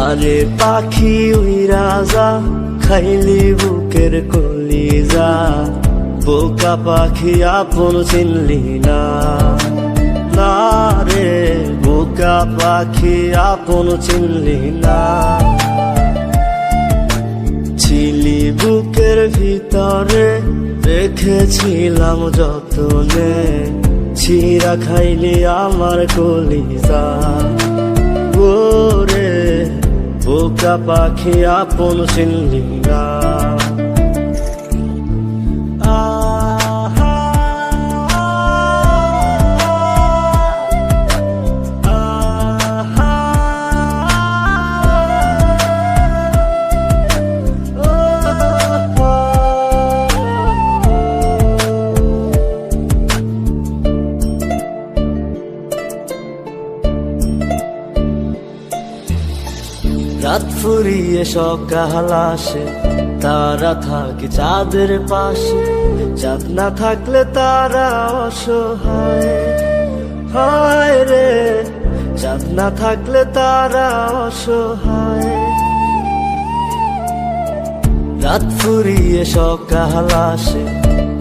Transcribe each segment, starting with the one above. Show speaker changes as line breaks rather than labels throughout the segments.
যারে পাখি উইরা যা খাইলি বুকের কলিজা, বোকা পাখি আপন চিনলি না, না রে বোকা পাখি আপন চিনলি না। ছিলি বুকের ভিতরে রেখেছিলাম যতনে, ছিঁড়া খাইলি আমার কলিজা, ওরে বোকা পাখি আপন চিনলি না। রাত ফুরিয়ে সকাল আসে, তারা থাকে চাঁদের পাশে, চাঁদ না থাকলে তারা অসহায়, হায় রে চাঁদ না থাকলে তারা অসহায়। রাত ফুরিয়ে সকাল আসে,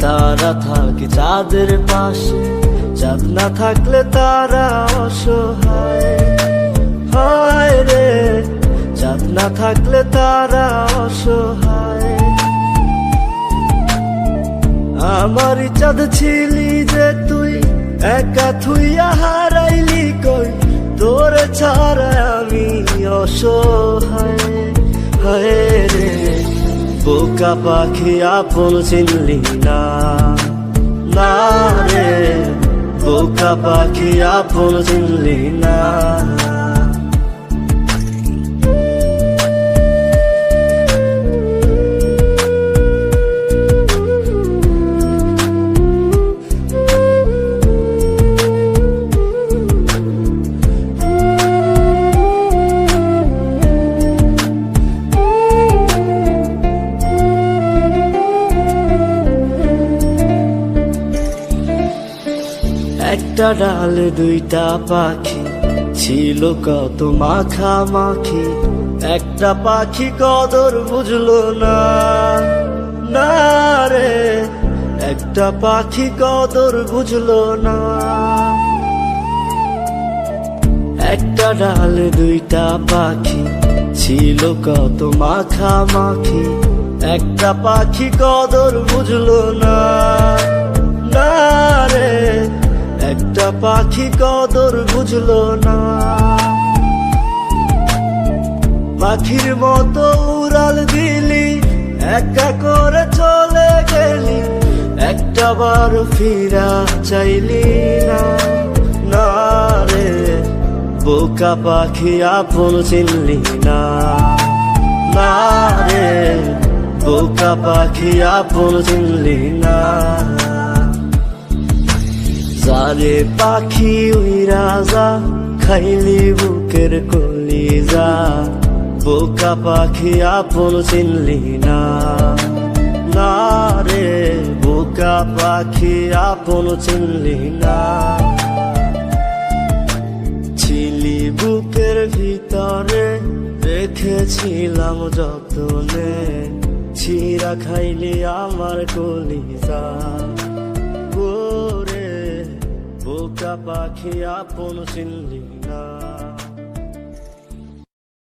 তারা থাকে চাঁদের পাশে, চাঁদ না থাকলে তারা অসহায়, হায় রে চাঁদ না থাকলে তারা অসহায়। আমারই চাঁদ ছিলি যে তুই, একা থুইয়া হারাইলি কই, তোর ছাড়া আমি অসহায়, হায় রে বোকা পাখি আপন চিনলি না, না রে বোকা পাখি আপন চিনলি না। একটা ডালে দুইটা পাখি ছিল কত মাখামাখি, একটা পাখি কদর বুঝলো না, না রে একটা পাখি কদর বুঝলো না। একটা ডালে দুইটা পাখি ছিল কত মাখামাখি, একটা পাখি কদর বুঝলো না, না রে একটা পাখি কদর বুঝলো না। পাখির মতো উড়াল দিলি, একা করে চলে গেলি, একটা বার ফিরা চাইলি না, না রে বোকা পাখি আপন চিনলি না, না রে বোকা পাখি আপন চিনলি না। যারে পাখি উইরা যা খাইলি বুকের কলিজা, বোকা পাখি আপন চিনলি না, না রে বোকা পাখি আপন চিনলি না। ছিলি বুকের ভিতরে রেখেছিলাম যতনে, ছিঁড়া খাইলি আমার কলিজা, ওরে বোকা পাখি আপন চিনলি না।